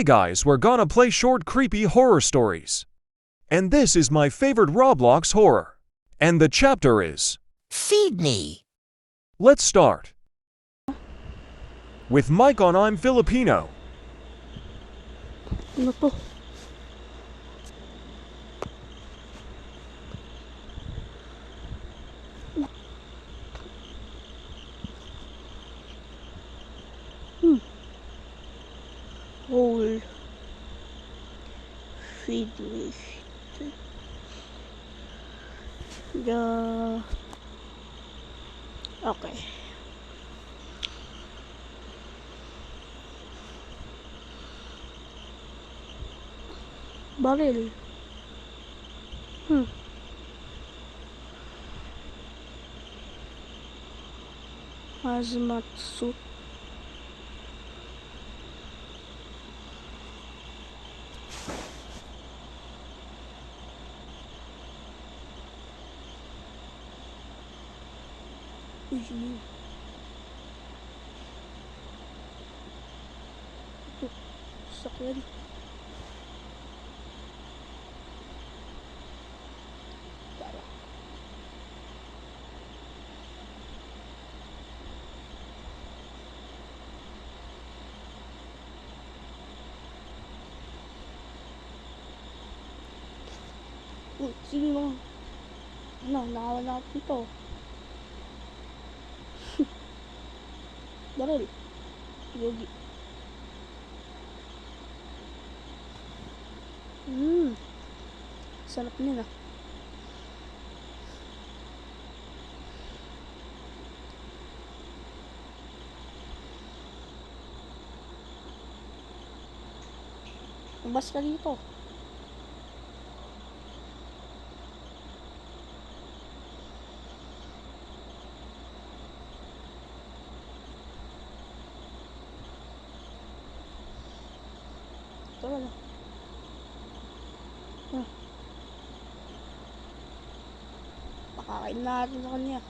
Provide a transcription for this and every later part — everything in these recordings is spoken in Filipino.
Today guys, we're gonna play short creepy horror stories. And this is my favorite Roblox horror. And the chapter is Feed me. Let's start. With Mike on I'm Filipino. Ano to? Whole feed list. Okay. Baril. Hazmat suit. Ito, sakyan. Tara. Sino? Ano, nakawala dito. Baril. Yogi. Sarap nila. Labas ka dito. Tara na. Pakakain natin sa kanya.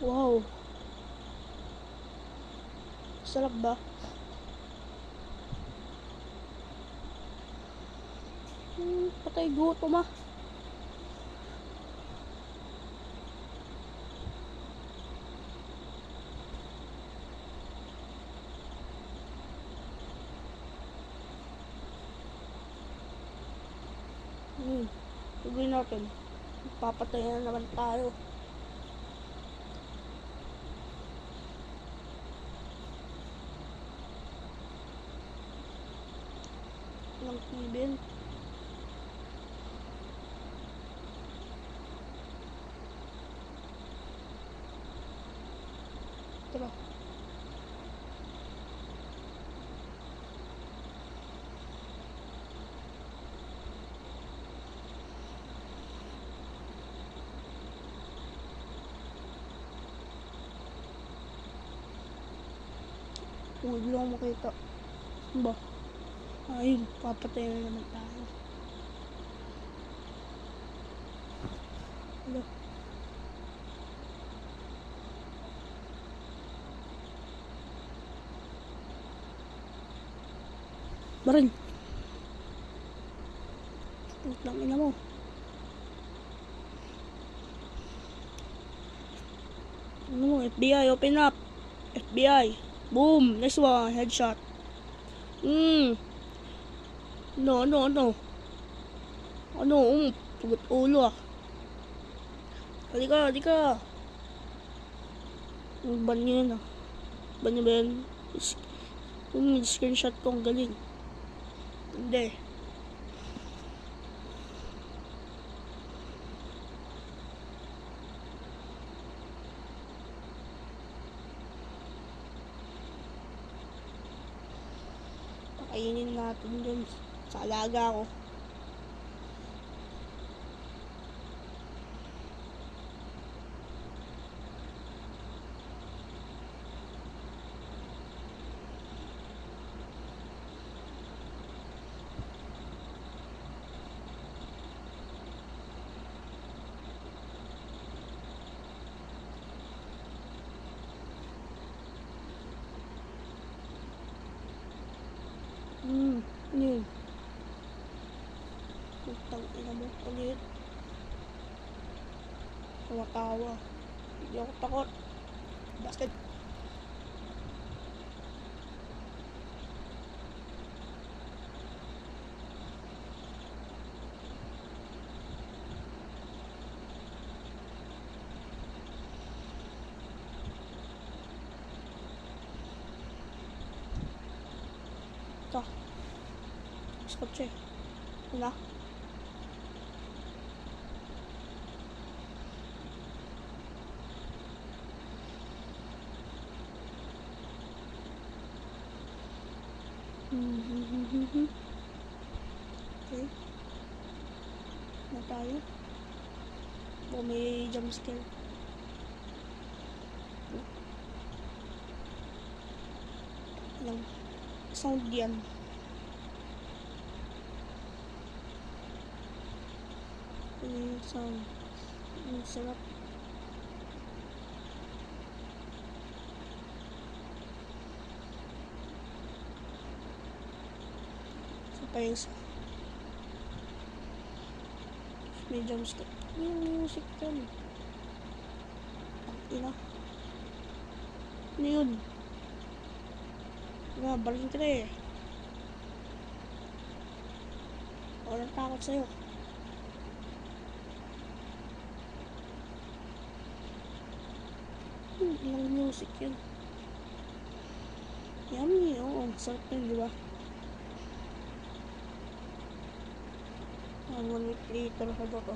Wow. Sarap ba? Patay gutom ah. Tuloy natin. Papatay na naman tayo. Ng ibin. Tara. Huwag lang makita. Ba? Ayun, papatay na naman tayo. Hello. Baril. Putang ina mo. Ano mo? FBI, open up. FBI. Boom. Nice one. Headshot. Ano? Ano? Pugot ulo ah. Halika. Ang ban niya yun ah. Ban niya ba yan? Screenshot ko, ang galing. Hindi. Pakainin natin dun sa alaga ko. Yun. Putang ina mo. Ulit. Tumatawa. Hindi ako takot. Basket. Ito. Mas kotse. Wala. Okay. Na tayo. O may jump scare. Ilang sound yan. Ano yung sound? Ang sarap. Sa pa yung sound. May jump scare. Ano yung music yan? Ina. Ano yun? Baling ka na eh. Walang takot sa'yo. Ilang music yun. Yummy, oo. Sarap yun, di ba? 1 week later, haba ko.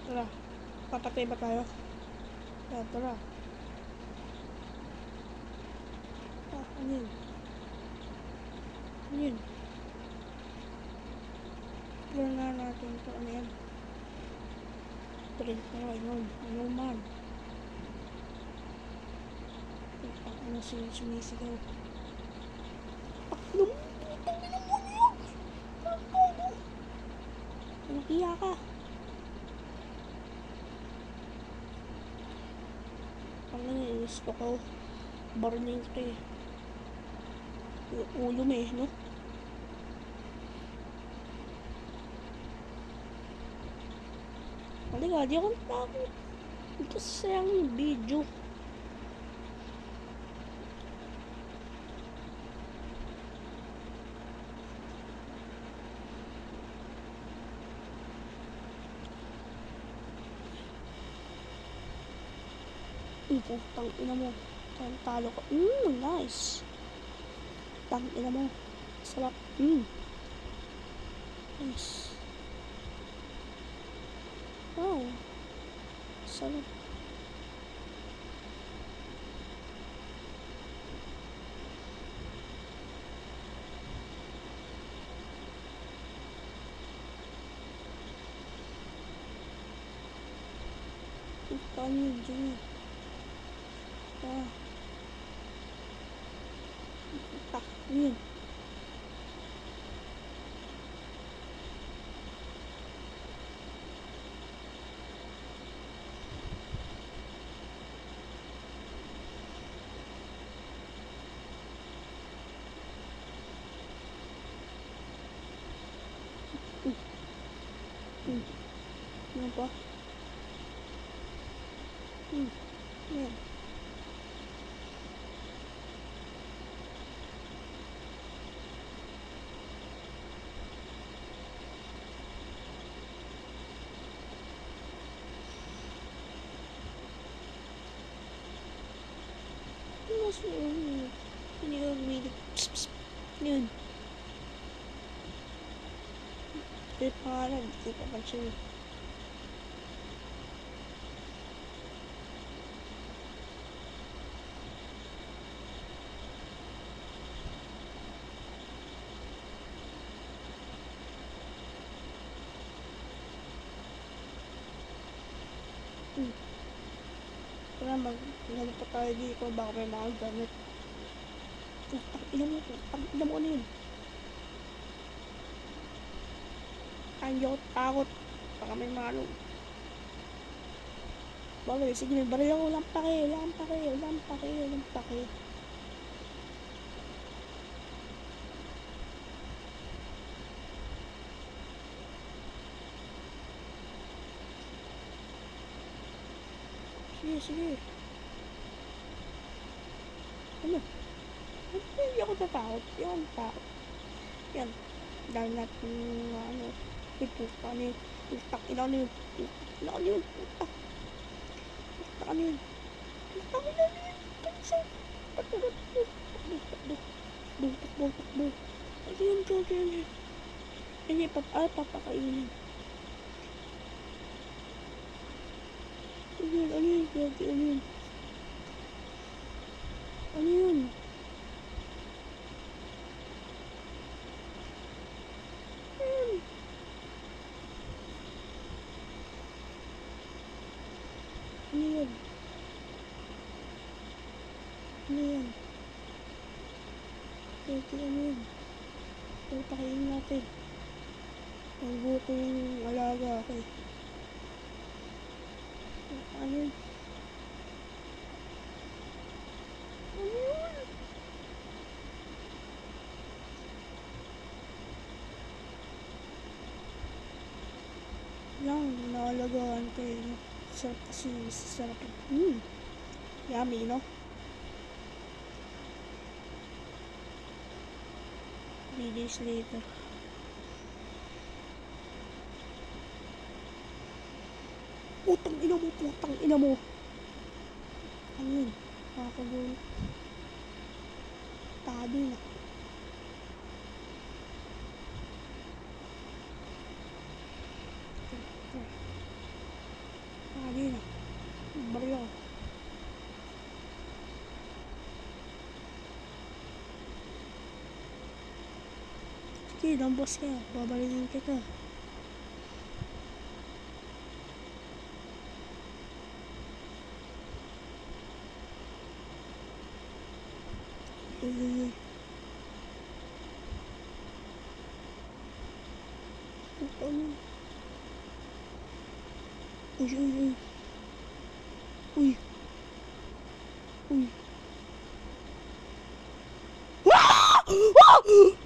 Tara. Papatay ba tayo? Tara. Ano yun? Ano yun? Explore na natin ito. Ano yan? Pero ayun. Ano man? Ano sumisigaw? Ano? Nahiya ka. Ang nangyayos ko. Burning ito eh. Yung ulo mo eh, no? Halika, di ako natakot. Kasi sayang yung video. Putang ina mo. Talo ko. Nice. Tang ina mo. Sarap. Nice. Wow. Sarap. Paano yun dyan? Yun. Ano pa? Yan. Mas yun. Hindi ko really. Yun. Ito yung pangalan. Hindi ko pansin. Kaya mag-ano pa tayo dito. Baka may mga gamit. Ina mo ano yun? Ayaw, takot. Baka may malo. Bagay, sige, may baril ako. Walang pake, walang pake, walang pake, walang pake. Sige, sige. Ano? Hindi ako tatakot. Hindi ako natakot. Yan. Dahil natin, ano, puta na yun. Putak, ina na yun. Putak, ina na yun. Putak. Putak na yun. Putak, ina na yun. Kansa. Takbo, takbo. Takbo, takbo. Takbo, takbo, takbo. Ano yun, George, yun. Hindi, papakainin. Ano yun, George, ano yun? Ano yun? Ano yun? Ano yun? George, ano yun? Papakainin natin. Ang buko yung alaga ako eh. Ano yun? Ano yun? Lang, naalagaan ko eh. No? Sarap kasi, sarap. Yummy, no? 3 days later. Putang ina mo, putang ina mo. Ano yun? Nakakagulo. Tabi na. Tabi na. Baril ako. Sige, lambos ka. Babarilin kita. Uy. Ano? Uy. Uy. Uy. Ah! Ah!